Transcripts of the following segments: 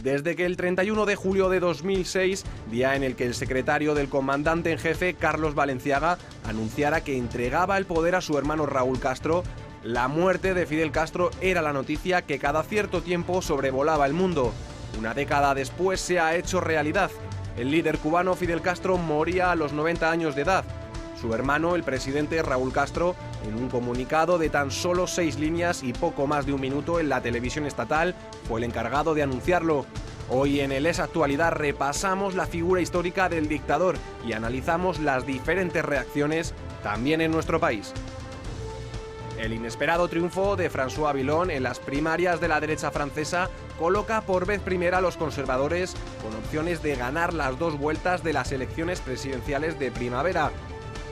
Desde que el 31 de julio de 2006, día en el que el secretario del comandante en jefe, Carlos Valenciaga, anunciara que entregaba el poder a su hermano Raúl Castro, la muerte de Fidel Castro era la noticia que cada cierto tiempo sobrevolaba el mundo. Una década después se ha hecho realidad. El líder cubano Fidel Castro moría a los 90 años de edad. Su hermano, el presidente Raúl Castro, en un comunicado de tan solo 6 líneas y poco más de un minuto en la televisión estatal, fue el encargado de anunciarlo. Hoy en el Es Actualidad repasamos la figura histórica del dictador y analizamos las diferentes reacciones también en nuestro país. El inesperado triunfo de François Villon en las primarias de la derecha francesa coloca por vez primera a los conservadores con opciones de ganar las 2 vueltas de las elecciones presidenciales de primavera.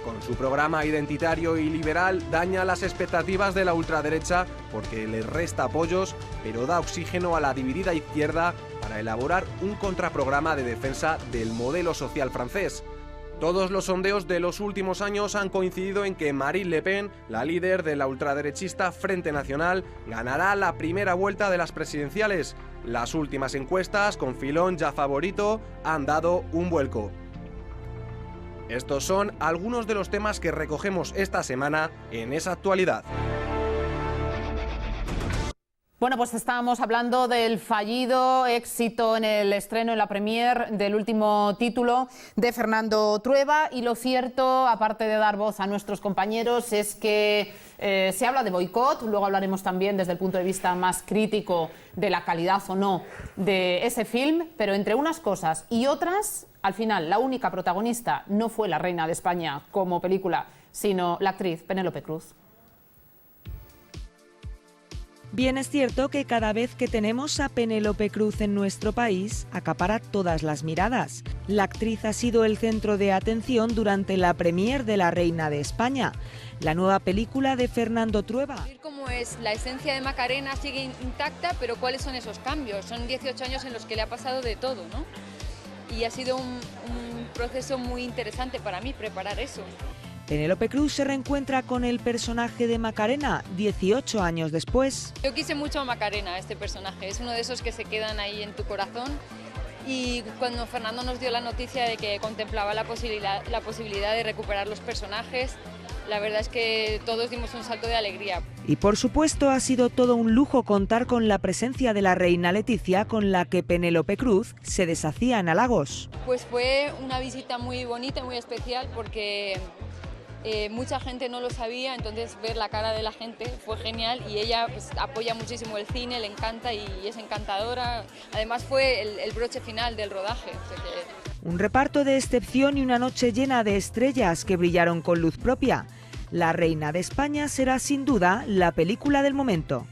Con su programa identitario y liberal daña las expectativas de la ultraderecha porque le resta apoyos, pero da oxígeno a la dividida izquierda para elaborar un contraprograma de defensa del modelo social francés. Todos los sondeos de los últimos años han coincidido en que Marine Le Pen, la líder de la ultraderechista Frente Nacional, ganará la primera vuelta de las presidenciales. Las últimas encuestas, con Fillon ya favorito, han dado un vuelco. Estos son algunos de los temas que recogemos esta semana en Esa Actualidad. Bueno, pues estábamos hablando del fallido éxito en el estreno, en la premier del último título de Fernando Trueba, y lo cierto, aparte de dar voz a nuestros compañeros, es que se habla de boicot. Luego hablaremos también desde el punto de vista más crítico de la calidad o no de ese film, pero entre unas cosas y otras, al final la única protagonista no fue La Reina de España como película, sino la actriz Penélope Cruz. Bien es cierto que cada vez que tenemos a Penélope Cruz en nuestro país, acapara todas las miradas. La actriz ha sido el centro de atención durante la premier de La Reina de España, la nueva película de Fernando Trueba. Cómo es la esencia de Macarena sigue intacta, pero ¿cuáles son esos cambios? Son 18 años en los que le ha pasado de todo, ¿no? Y ha sido un proceso muy interesante para mí preparar eso. Penélope Cruz se reencuentra con el personaje de Macarena 18 años después. Yo quise mucho a Macarena, este personaje, es uno de esos que se quedan ahí en tu corazón, y cuando Fernando nos dio la noticia de que contemplaba la posibilidad de recuperar los personajes, la verdad es que todos dimos un salto de alegría. Y por supuesto ha sido todo un lujo contar con la presencia de la reina Letizia, con la que Penélope Cruz se deshacía en halagos. Pues fue una visita muy bonita, muy especial, porque mucha gente no lo sabía, entonces ver la cara de la gente fue genial, y ella pues apoya muchísimo el cine, le encanta y es encantadora. Además fue el broche final del rodaje. O sea que... Un reparto de excepción y una noche llena de estrellas que brillaron con luz propia. La Reina de España será sin duda la película del momento.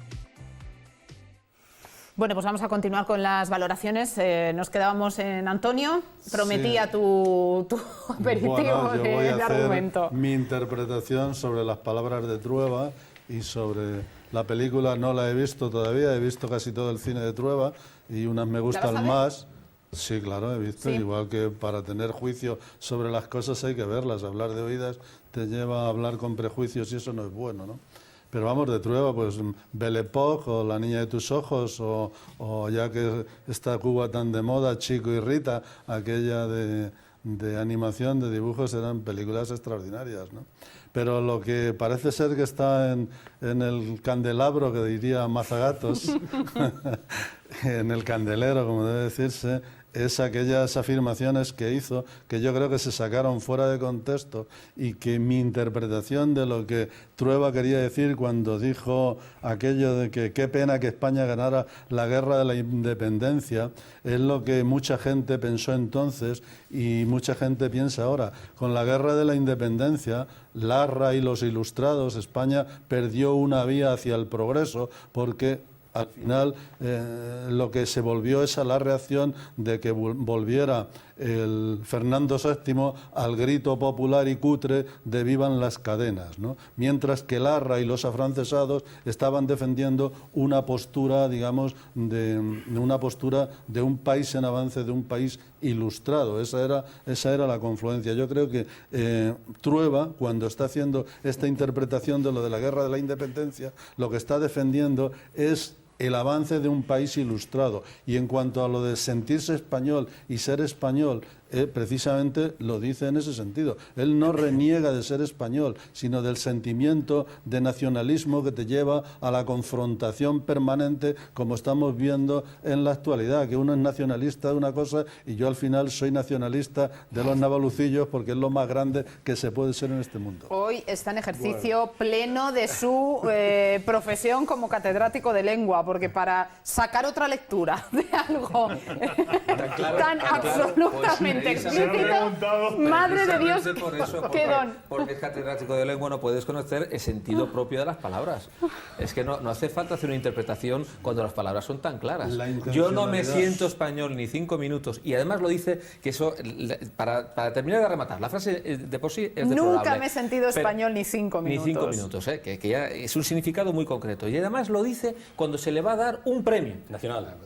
Bueno, pues vamos a continuar con las valoraciones. Nos quedábamos en Antonio. Prometía sí. tu aperitivo de argumento. Mi interpretación sobre las palabras de Trueba y sobre la película. No la he visto todavía, he visto casi todo el cine de Trueba y unas me gustan más. Sí, claro, he visto. Sí. Igual que para tener juicio sobre las cosas hay que verlas. Hablar de oídas te lleva a hablar con prejuicios y eso no es bueno, ¿no? Pero vamos, de Trueba, pues Belle Époque o La niña de tus ojos o ya que está Cuba tan de moda, Chico y Rita, aquella de animación, de dibujos, eran películas extraordinarias, ¿no? Pero lo que parece ser que está en el candelabro, que diría Mazagatos, en el candelero, como debe decirse, es aquellas afirmaciones que hizo, que yo creo que se sacaron fuera de contexto, y que mi interpretación de lo que Trueba quería decir cuando dijo aquello de que qué pena que España ganara la guerra de la independencia, es lo que mucha gente pensó entonces y mucha gente piensa ahora. Con la guerra de la independencia, Larra y los ilustrados, España perdió una vía hacia el progreso, porque al final lo que se volvió es a la reacción de que volviera el Fernando VII al grito popular y cutre de vivan las cadenas, ¿no? Mientras que Larra y los afrancesados estaban defendiendo una postura, digamos, una postura de un país en avance, de un país ilustrado. Esa era la confluencia. Yo creo que Trueba, cuando está haciendo esta interpretación de lo de la guerra de la independencia, lo que está defendiendo es el avance de un país ilustrado. Y en cuanto a lo de sentirse español y ser español, precisamente lo dice en ese sentido. Él no reniega de ser español, sino del sentimiento de nacionalismo que te lleva a la confrontación permanente, como estamos viendo en la actualidad, que uno es nacionalista de una cosa y yo al final soy nacionalista de los navalucillos, porque es lo más grande que se puede ser en este mundo. Hoy está en ejercicio pleno de su profesión como catedrático de lengua, porque para sacar otra lectura de algo tan absolutamente explícito, madre de Dios, por eso, qué don. porque es catedrático de lengua, no puedes conocer el sentido propio de las palabras. Es que no hace falta hacer una interpretación cuando las palabras son tan claras. Yo no me siento español ni 5 minutos, y además lo dice que eso, para terminar de rematar, la frase de por sí es deplorable. Nunca me he sentido español ni 5 minutos. Ni 5 minutos, que ya es un significado muy concreto. Y además lo dice cuando se le va a dar un premio nacional.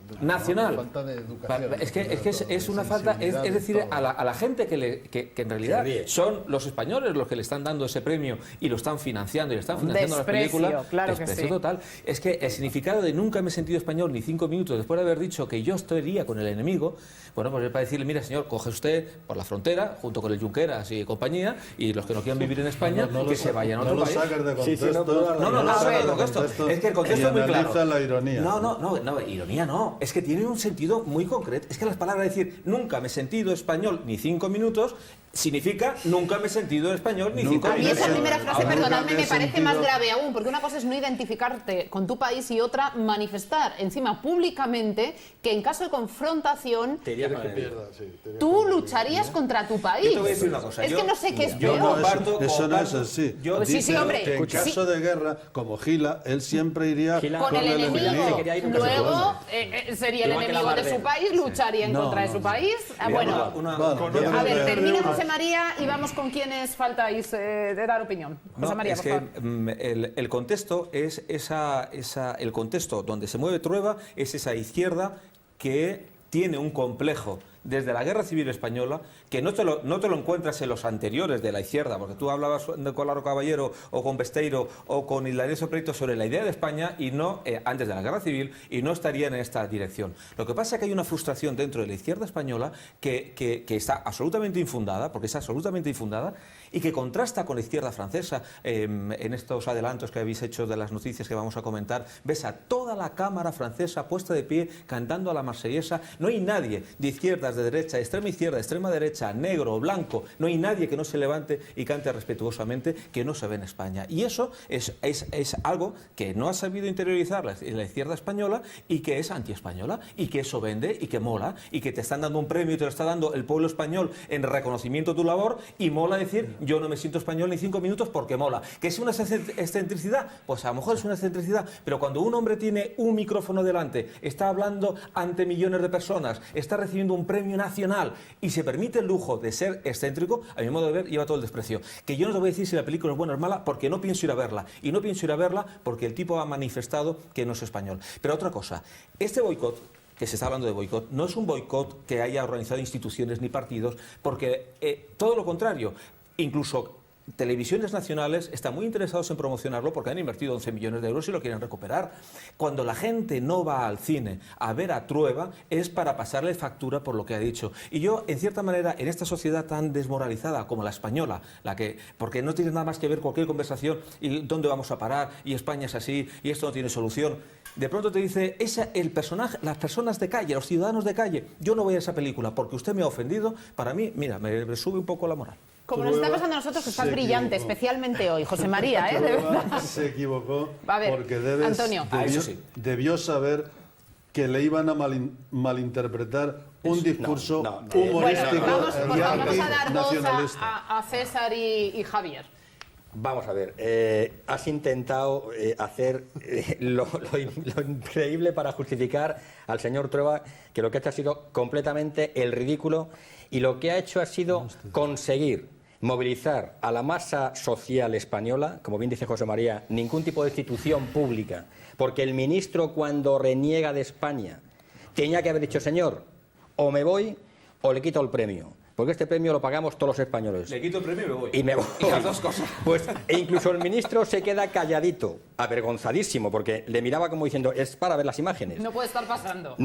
Falta de educación. Es que es una falta, es decir, a la gente que en realidad son los españoles los que le están dando ese premio y lo están financiando y le están financiando las películas. Claro que sí. Total. Es que el significado de nunca me he sentido español ni 5 minutos después de haber dicho que yo estaría con el enemigo, bueno, pues es para decirle, mira señor, coge usted por la frontera junto con el Junqueras y compañía, y los que no quieran vivir en España, que se vayan a otro país. No lo saques de contexto. No saques de contexto. Es que el contexto es muy claro. La ironía. No, ironía no. Es que tiene un sentido muy concreto. Es que las palabras decir nunca me he sentido español ni 5 minutos significa nunca me he sentido español ni 5 minutos. A mí esa primera frase, perdonadme, me parece más grave aún, porque una cosa es no identificarte con tu país y otra manifestar encima públicamente que en caso de confrontación tú lucharías contra tu país. Yo te voy a decir una cosa. Es que no sé qué es peor. Eso no es así. Sí, hombre. Que en caso de guerra, como Gila, él siempre iría con el enemigo. Luego sería el enemigo de su país, lucharía en contra de su país. Bueno, a ver, termina José María y vamos con quienes faltáis de dar opinión. José María, por favor. El contexto es el contexto donde se mueve Trueba es esa izquierda que tiene un complejo desde la Guerra Civil Española, que no te lo encuentras en los anteriores de la izquierda, porque tú hablabas con Laro Caballero o con Besteiro o con Hilarión Prieto sobre la idea de España y no antes de la Guerra Civil, y no estarían en esta dirección. Lo que pasa es que hay una frustración dentro de la izquierda española que está absolutamente infundada, porque está absolutamente infundada, y que contrasta con la izquierda francesa. En estos adelantos que habéis hecho de las noticias que vamos a comentar, ves a toda la Cámara francesa puesta de pie cantando a la marsellesa. No hay nadie de izquierdas, de derecha, extrema izquierda, extrema derecha, negro, blanco, no hay nadie que no se levante y cante respetuosamente, que no se ve en España. Y eso es algo que no ha sabido interiorizar la izquierda española y que es antiespañola, y que eso vende y que mola, y que te están dando un premio y te lo está dando el pueblo español en reconocimiento de tu labor, y mola decir yo no me siento español ni 5 minutos porque mola. ¿Que es una excentricidad? Pues a lo mejor es una excentricidad, pero cuando un hombre tiene un micrófono delante, está hablando ante millones de personas, está recibiendo un premio nacional y se permite el lujo de ser excéntrico, a mi modo de ver, lleva todo el desprecio. Que yo no te voy a decir si la película es buena o es mala, porque no pienso ir a verla. Y no pienso ir a verla porque el tipo ha manifestado que no es español. Pero otra cosa, este boicot, que se está hablando de boicot, no es un boicot que haya organizado instituciones ni partidos, porque todo lo contrario, incluso televisiones nacionales están muy interesados en promocionarlo porque han invertido 11 millones de euros y lo quieren recuperar. Cuando la gente no va al cine a ver a Trueba es para pasarle factura por lo que ha dicho. Y yo, en cierta manera, en esta sociedad tan desmoralizada como la española, porque no tiene nada más que ver cualquier conversación y dónde vamos a parar, y España es así, y esto no tiene solución, de pronto te dice, el personaje, las personas de calle, los ciudadanos de calle, yo no voy a esa película porque usted me ha ofendido, para mí, mira, me sube un poco la moral. Como nos está pasando a nosotros, que estás brillante, especialmente hoy, José María, de verdad. Se equivocó a ver, porque Antonio. debió saber que le iban a malinterpretar un discurso humorístico. Bueno, vamos a dar voz a César y Javier. Vamos a ver, has intentado hacer lo increíble para justificar al señor Trueba, que lo que ha hecho ha sido completamente el ridículo, y lo que ha hecho ha sido conseguir movilizar a la masa social española, como bien dice José María, ningún tipo de institución pública, porque el ministro, cuando reniega de España, tenía que haber dicho, señor, o me voy o le quito el premio. porque este premio lo pagamos todos los españoles. Le quito el premio y me voy. Y me voy. Y las dos cosas. Pues, e incluso el ministro se queda calladito, avergonzadísimo, porque le miraba como diciendo, es para ver las imágenes. No puede estar pasando.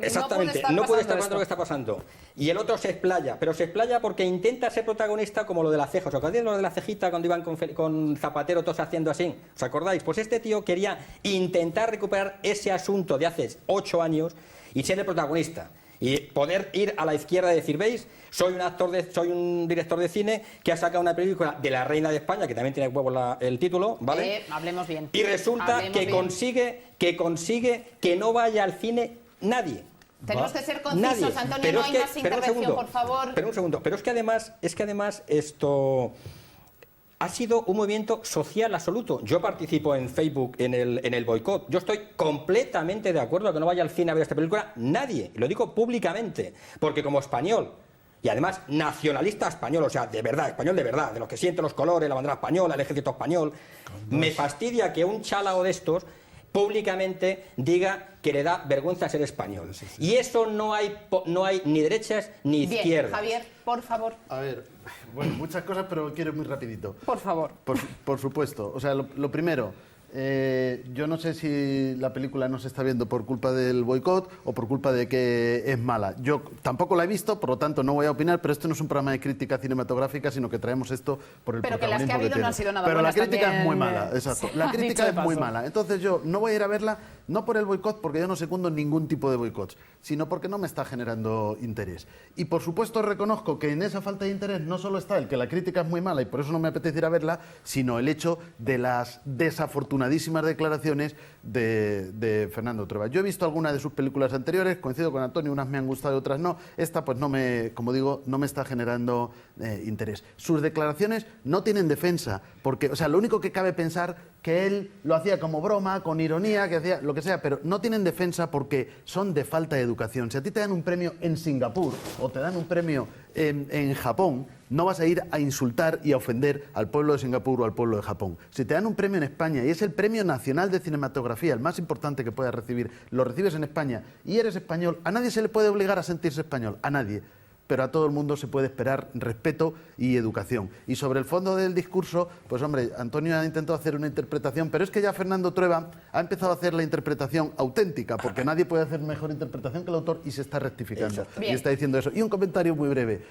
Exactamente, no puede estar pasando lo que está pasando. Y el otro se explaya, pero se explaya porque intenta ser protagonista como lo de la ceja. ¿Os acordáis de lo de la cejita cuando iban con Zapatero todos haciendo así? ¿Os acordáis? Pues este tío quería intentar recuperar ese asunto de hace 8 años y ser el protagonista. Y poder ir a la izquierda y decir, ¿veis? Soy un director de cine que ha sacado una película de La Reina de España, que también tiene huevos el título, ¿vale? Hablemos bien. Y resulta que consigue que no vaya al cine nadie. Tenemos que ser concisos, Antonio, no hay más intervención, por favor. Pero un segundo, pero es que además esto ha sido un movimiento social absoluto. Yo participo en Facebook en el boicot. Yo estoy completamente de acuerdo que no vaya al cine a ver esta película nadie. Y lo digo públicamente, porque como español, y además nacionalista español, o sea, de verdad, español de verdad, de los que sienten los colores, la bandera española, el ejército español, me fastidia que un chalao de estos públicamente diga que le da vergüenza ser español. Sí. Y eso no hay ni derechas ni izquierdas. Javier, por favor. A ver, bueno, muchas cosas, pero quiero ir muy rapidito. Por favor. Por supuesto. O sea, lo primero, yo no sé si la película no se está viendo por culpa del boicot o por culpa de que es mala. Yo tampoco la he visto, por lo tanto no voy a opinar, pero esto no es un programa de crítica cinematográfica, sino que traemos esto por el protagonismo que tiene. Pero que las que ha habido no han sido nada buenas. Pero la crítica es muy mala, exacto. La crítica es muy mala. Entonces yo no voy a ir a verla, no por el boicot, porque yo no secundo ningún tipo de boicots, sino porque no me está generando interés. Y por supuesto reconozco que en esa falta de interés no solo está el que la crítica es muy mala y por eso no me apetece ir a verla, sino el hecho de las desafortunadísimas declaraciones de Fernando Trueba. Yo he visto algunas de sus películas anteriores, coincido con Antonio, unas me han gustado y otras no. Esta, pues como digo, no me está generando interés. Sus declaraciones no tienen defensa, porque, o sea, lo único que cabe pensar que él lo hacía como broma, con ironía, que hacía lo que sea, pero no tienen defensa porque son de falta de educación. Si a ti te dan un premio en Singapur o te dan un premio en Japón, no vas a ir a insultar y a ofender al pueblo de Singapur o al pueblo de Japón. Si te dan un premio en España y es el Premio Nacional de Cinematografía, el más importante que puedas recibir, lo recibes en España y eres español, a nadie se le puede obligar a sentirse español, a nadie. Pero a todo el mundo se puede esperar respeto y educación. Y sobre el fondo del discurso, pues hombre, Antonio ha intentado hacer una interpretación, pero es que ya Fernando Trueba ha empezado a hacer la interpretación auténtica, porque nadie puede hacer mejor interpretación que el autor y se está rectificando. Y está diciendo eso. Y un comentario muy breve.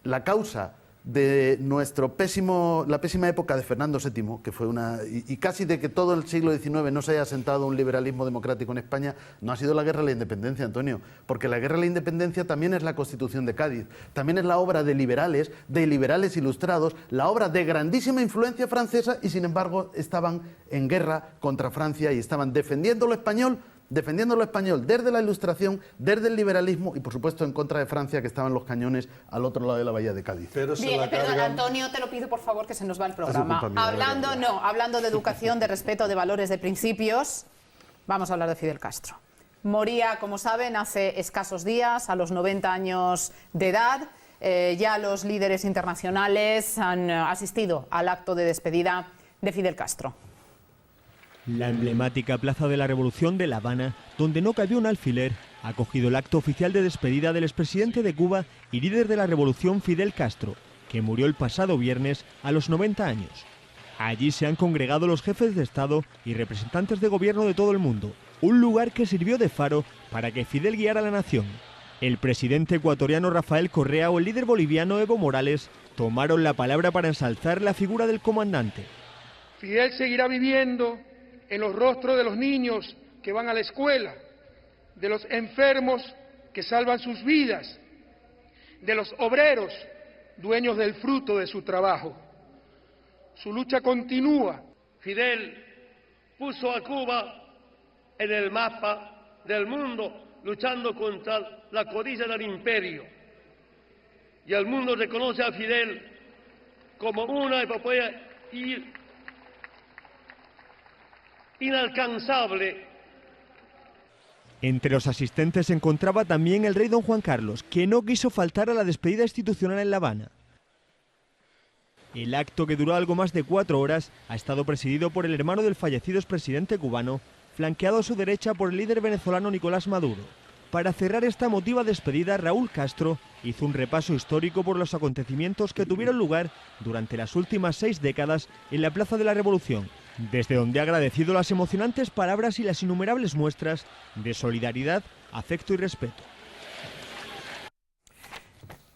La causa de la pésima época de Fernando VII, que fue y casi de que todo el siglo XIX no se haya asentado un liberalismo democrático en España, no ha sido la guerra de la independencia, Antonio, porque la guerra de la independencia también es la Constitución de Cádiz, también es la obra de liberales ilustrados, la obra de grandísima influencia francesa y sin embargo estaban en guerra contra Francia y estaban defendiendo lo español desde la Ilustración, desde el liberalismo y por supuesto en contra de Francia, que estaban los cañones al otro lado de la bahía de Cádiz. Bien, perdón, Antonio, te lo pido por favor que se nos va el programa. Hablando de educación, de respeto, de valores, de principios, vamos a hablar de Fidel Castro. Moría, como saben, hace escasos días, a los 90 años de edad. Ya los líderes internacionales han asistido al acto de despedida de Fidel Castro. La emblemática Plaza de la Revolución de La Habana, donde no cabía un alfiler, ha acogido el acto oficial de despedida del expresidente de Cuba y líder de la revolución Fidel Castro, que murió el pasado viernes a los 90 años. Allí se han congregado los jefes de Estado y representantes de gobierno de todo el mundo, un lugar que sirvió de faro para que Fidel guiara a la nación. El presidente ecuatoriano Rafael Correa o el líder boliviano Evo Morales tomaron la palabra para ensalzar la figura del comandante. Fidel seguirá viviendo en los rostros de los niños que van a la escuela, de los enfermos que salvan sus vidas, de los obreros, dueños del fruto de su trabajo. Su lucha continúa. Fidel puso a Cuba en el mapa del mundo, luchando contra la codicia del imperio. Y el mundo reconoce a Fidel como una epopeya inalcanzable. Entre los asistentes se encontraba también el rey don Juan Carlos, que no quiso faltar a la despedida institucional en La Habana. El acto, que duró algo más de 4 horas, ha estado presidido por el hermano del fallecido expresidente cubano, flanqueado a su derecha por el líder venezolano Nicolás Maduro. Para cerrar esta emotiva despedida, Raúl Castro hizo un repaso histórico por los acontecimientos que tuvieron lugar durante las últimas 6 décadas en la Plaza de la Revolución, desde donde ha agradecido las emocionantes palabras y las innumerables muestras de solidaridad, afecto y respeto.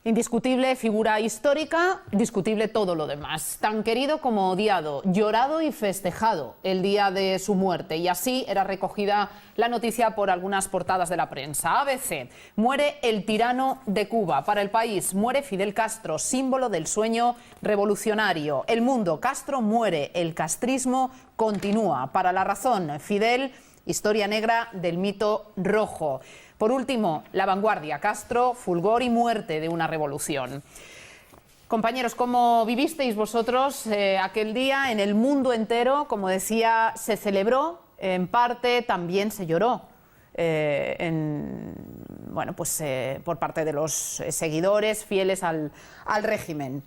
Indiscutible figura histórica, discutible todo lo demás. Tan querido como odiado, llorado y festejado el día de su muerte. Y así era recogida la noticia por algunas portadas de la prensa. ABC: muere el tirano de Cuba. Para El País: muere Fidel Castro, símbolo del sueño revolucionario. El Mundo: Castro muere, el castrismo continúa. Para La Razón: Fidel, historia negra del mito rojo. Por último, La Vanguardia: Castro, fulgor y muerte de una revolución. Compañeros, ¿cómo vivisteis vosotros aquel día? En el mundo entero, como decía, se celebró, en parte también se lloró. Por parte de los seguidores fieles al régimen.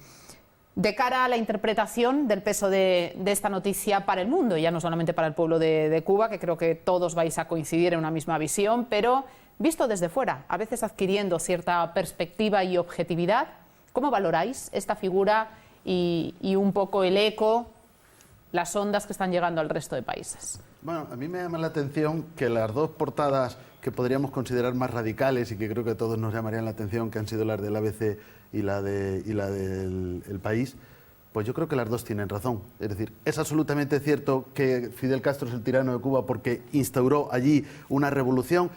De cara a la interpretación del peso de esta noticia para el mundo, ya no solamente para el pueblo de Cuba, que creo que todos vais a coincidir en una misma visión, pero visto desde fuera, a veces adquiriendo cierta perspectiva y objetividad, ¿cómo valoráis esta figura y un poco el eco, las ondas que están llegando al resto de países? Bueno, a mí me llama la atención que las dos portadas que podríamos considerar más radicales y que creo que a todos nos llamarían la atención, que han sido las del ABC y la del El País, pues yo creo que las dos tienen razón. Es decir, es absolutamente cierto que Fidel Castro es el tirano de Cuba porque instauró allí una revolución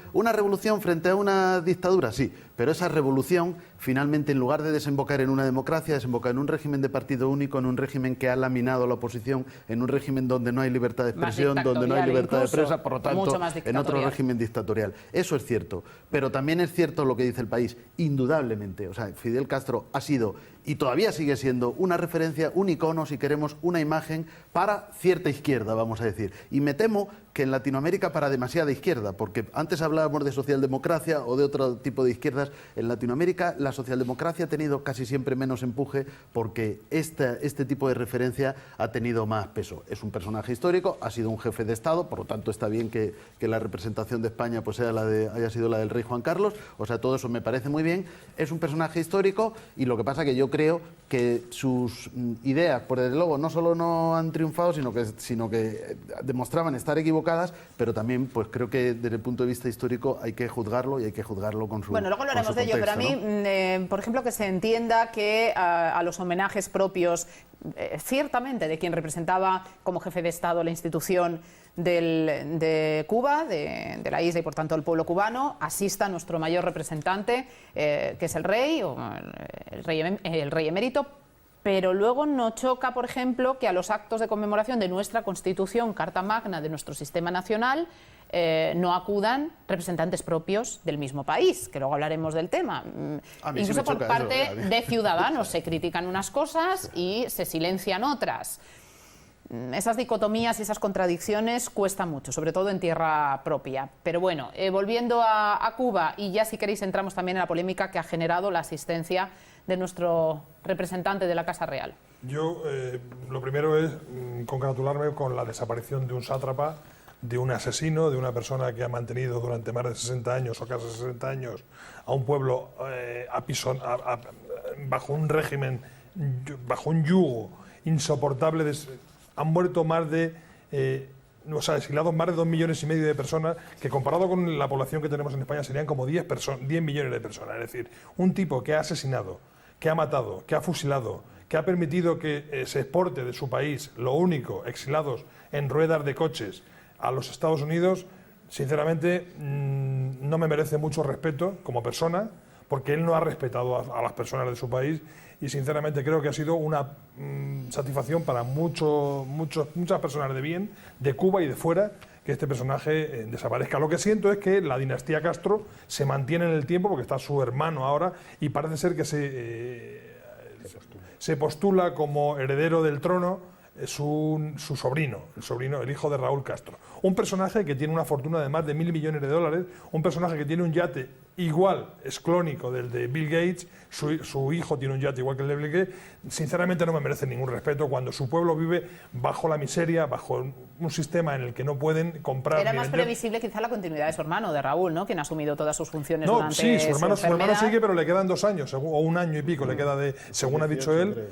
frente a una dictadura, sí, pero esa revolución finalmente, en lugar de desembocar en una democracia, desemboca en un régimen de partido único, en un régimen que ha laminado a la oposición, en un régimen donde no hay libertad de expresión, donde no hay libertad de prensa, por lo tanto, en otro régimen dictatorial. Eso es cierto, pero también es cierto lo que dice El País, indudablemente. O sea, Fidel Castro ha sido y todavía sigue siendo una referencia, un icono, si queremos, una imagen para cierta izquierda, vamos a decir. Y me temo que en Latinoamérica para demasiada izquierda, porque antes hablábamos de socialdemocracia o de otro tipo de izquierdas. En Latinoamérica la socialdemocracia ha tenido casi siempre menos empuje porque este tipo de referencia ha tenido más peso. Es un personaje histórico, ha sido un jefe de Estado, por lo tanto está bien que la representación de España pues haya sido la del rey Juan Carlos, o sea, todo eso me parece muy bien. Es un personaje histórico y lo que pasa que yo creo que sus ideas, por desde luego, no solo no han triunfado, sino que demostraban estar equivocadas, pero también pues creo que desde el punto de vista histórico hay que juzgarlo y hay que juzgarlo con su Bueno, luego hablaremos de ello, pero a mí, por ejemplo, que se entienda que a los homenajes propios, ciertamente, de quien representaba como jefe de Estado la institución de Cuba, de la isla y por tanto el pueblo cubano, asista nuestro mayor representante, que es el rey, o el rey emérito, pero luego no choca, por ejemplo, que a los actos de conmemoración de nuestra Constitución, Carta Magna de nuestro sistema nacional, no acudan representantes propios del mismo país, que luego hablaremos del tema. Incluso por parte de ciudadanos se critican unas cosas y se silencian otras. Esas dicotomías y esas contradicciones cuestan mucho, sobre todo en tierra propia. Pero bueno, volviendo a Cuba, y ya si queréis entramos también en la polémica que ha generado la asistencia de nuestro representante de la Casa Real. Yo lo primero es congratularme con la desaparición de un sátrapa, de un asesino, de una persona que ha mantenido durante más de 60 años o casi 60 años a un pueblo bajo un régimen, bajo un yugo insoportable. Han muerto exiliados más de 2,5 millones de personas, que comparado con la población que tenemos en España serían como 10 millones de personas. Es decir, un tipo que ha asesinado, que ha matado, que ha fusilado, que ha permitido que se exporte de su país, lo único, exilados en ruedas de coches, a los Estados Unidos, sinceramente no me merece mucho respeto como persona, porque él no ha respetado a las personas de su país y sinceramente creo que ha sido una satisfacción para muchas personas de bien, de Cuba y de fuera, que este personaje desaparezca. Lo que siento es que la dinastía Castro se mantiene en el tiempo porque está su hermano ahora y parece ser que se postula como heredero del trono su sobrino, el hijo de Raúl Castro. Un personaje que tiene una fortuna de más de $1.000 millones, un personaje que tiene un yate igual es clónico del de Bill Gates, su hijo tiene un yate igual que el de Bill Gates, sinceramente no me merece ningún respeto cuando su pueblo vive bajo la miseria, bajo un sistema en el que no pueden comprar. Era más previsible quizá la continuidad de su hermano, de Raúl, ¿no? Quien ha asumido todas sus funciones durante sí, su hermano sigue, pero le quedan 2 años, o 1 año y pico, le queda según ha dicho él,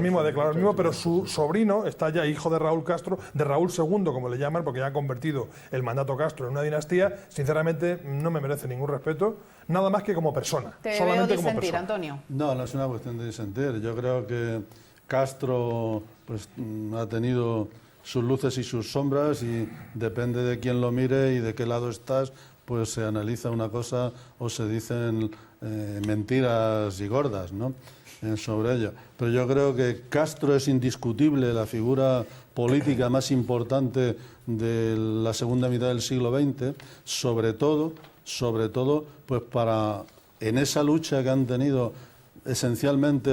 mismo, ha declarado él mismo, pero su sobrino está ya hijo de Raúl Castro, de Raúl II, como le llaman, porque ya ha convertido el mandato Castro en una dinastía. Sinceramente, no me merece ningún respeto, nada más que como persona. Te solamente veo disentir, como persona. Antonio. No es una cuestión de disentir. Yo creo que Castro pues, ha tenido sus luces y sus sombras y depende de quién lo mire y de qué lado estás, pues se analiza una cosa o se dicen mentiras y gordas, ¿no? Sobre ello. Pero yo creo que Castro es indiscutible la figura política más importante de la segunda mitad del siglo XX, sobre todo, pues en esa lucha que han tenido esencialmente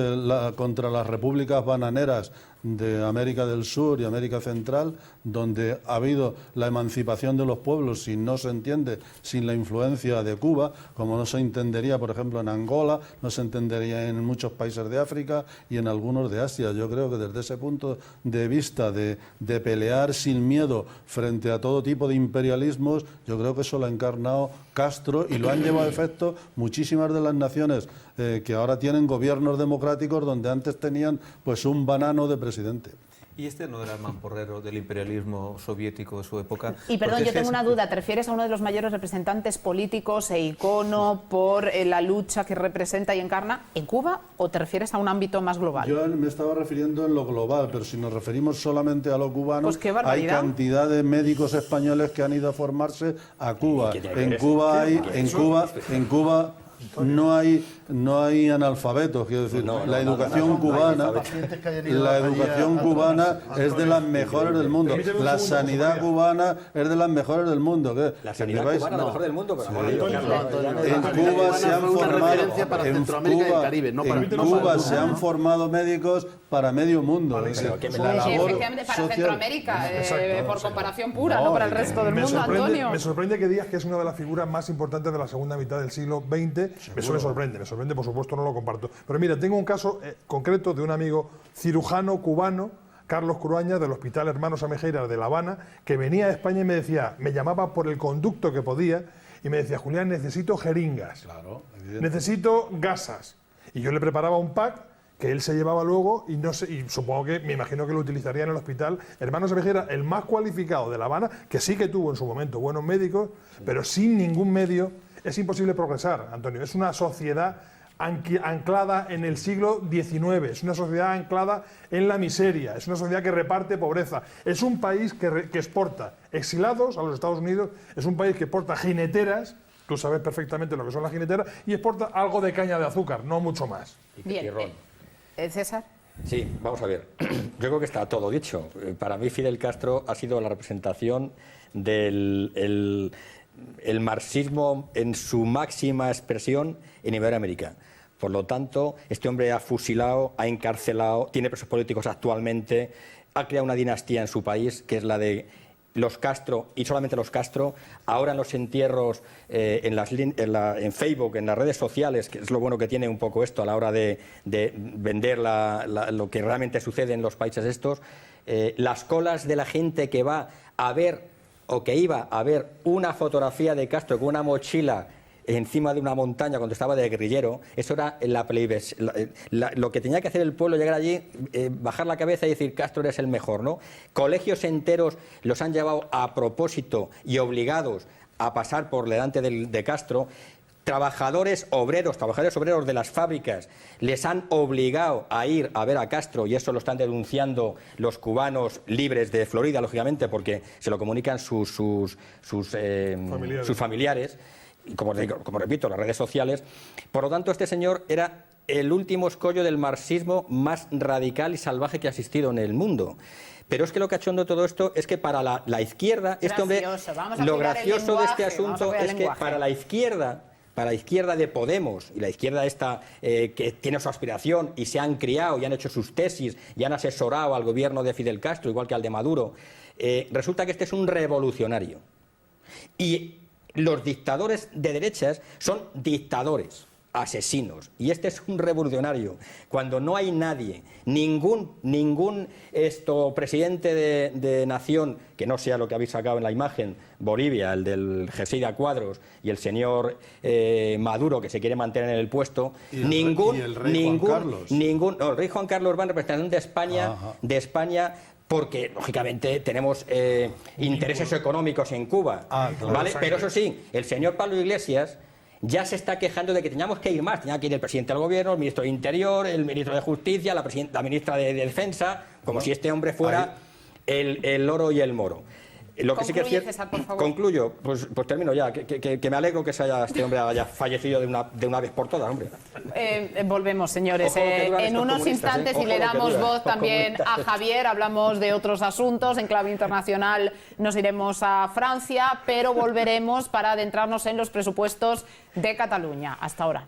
contra las repúblicas bananeras de América del Sur y América Central, donde ha habido la emancipación de los pueblos, si no se entiende, sin la influencia de Cuba, como no se entendería, por ejemplo, en Angola, no se entendería en muchos países de África y en algunos de Asia. Yo creo que desde ese punto de vista de pelear sin miedo frente a todo tipo de imperialismos, yo creo que eso lo ha encarnado Castro y lo han llevado a efecto muchísimas de las naciones que ahora tienen gobiernos democráticos donde antes tenían pues un banano de presidente. ¿Y este no era el mamporrero del imperialismo soviético de su época? Y perdón, yo tengo una duda. ¿Te refieres a uno de los mayores representantes políticos e icono por la lucha que representa y encarna en Cuba o te refieres a un ámbito más global? Yo me estaba refiriendo en lo global, pero si nos referimos solamente a lo cubano, pues qué hay cantidad de médicos españoles que han ido a formarse a Cuba. En Cuba no hay analfabetos, quiero decir, la educación cubana es de las mejores del mundo, la sanidad cubana es de las mejores del mundo. La sanidad cubana es la mejor del mundo, pero en Cuba se han formado se han formado médicos para medio mundo. Efectivamente, para Centroamérica, por comparación pura, no para el resto del mundo, Antonio. Me sorprende que digas que es una de las figuras más importantes de la segunda mitad del siglo XX. Eso me sorprende, por supuesto no lo comparto. Pero mira, tengo un caso concreto de un amigo cirujano cubano, Carlos Cruaña, del Hospital Hermanos Amejeiras de La Habana, que venía a España y me llamaba por el conducto que podía, y me decía, Julián, necesito jeringas, necesito gasas. Y yo le preparaba un pack que él se llevaba luego y supongo que, me imagino que lo utilizaría en el Hospital Hermanos Amejeiras, el más cualificado de La Habana, que sí que tuvo en su momento buenos médicos, pero sin ningún medio es imposible progresar, Antonio. Es una sociedad anclada en el siglo XIX, es una sociedad anclada en la miseria, es una sociedad que reparte pobreza, es un país que exporta exilados a los Estados Unidos, es un país que exporta jineteras, tú sabes perfectamente lo que son las jineteras, y exporta algo de caña de azúcar, no mucho más. Bien, César. Sí, vamos a ver. Yo creo que está todo dicho. Para mí Fidel Castro ha sido la representación del el marxismo en su máxima expresión en Iberoamérica. Por lo tanto, este hombre ha fusilado, ha encarcelado, tiene presos políticos actualmente, ha creado una dinastía en su país, que es la de los Castro, y solamente los Castro. Ahora en los entierros, en Facebook, en las redes sociales, que es lo bueno que tiene un poco esto a la hora de vender lo que realmente sucede en los países estos, las colas de la gente que va a ver o que iba a ver una fotografía de Castro con una mochila encima de una montaña cuando estaba de guerrillero, eso era lo que tenía que hacer el pueblo, llegar allí, bajar la cabeza y decir Castro eres el mejor, ¿no? Colegios enteros los han llevado a propósito y obligados a pasar por delante de Castro. Trabajadores obreros de las fábricas les han obligado a ir a ver a Castro, y eso lo están denunciando los cubanos libres de Florida, lógicamente, porque se lo comunican sus familiares, y como repito, las redes sociales. Por lo tanto, este señor era el último escollo del marxismo más radical y salvaje que ha existido en el mundo. Pero es que lo cachondo de todo esto es que para la izquierda, este hombre, lo gracioso de este asunto es que para la izquierda de Podemos y la izquierda esta que tiene su aspiración y se han criado y han hecho sus tesis y han asesorado al gobierno de Fidel Castro, igual que al de Maduro, resulta que este es un revolucionario. Y los dictadores de derechas son dictadores, asesinos, y este es un revolucionario. Cuando no hay nadie, ningún presidente de nación, que no sea lo que habéis sacado en la imagen, Bolivia, el del Gesida Cuadros, y el señor Maduro, que se quiere mantener en el puesto, el rey Juan Carlos va en representación de España, porque, lógicamente, tenemos intereses económicos en Cuba, ¿vale? Pero eso sí, el señor Pablo Iglesias ya se está quejando de que teníamos que ir más. Tenía que ir el presidente del gobierno, el ministro de Interior, el ministro de Justicia, la ministra de Defensa, como si este hombre fuera el loro y el moro. Lo que sí que es cierto, César, por favor. Concluyo, pues termino ya, que me alegro que este hombre haya fallecido de una vez por todas, hombre. Volvemos, señores, en unos instantes y le damos voz también a Javier. Hablamos de otros asuntos. En clave internacional nos iremos a Francia, pero volveremos para adentrarnos en los presupuestos de Cataluña. Hasta ahora.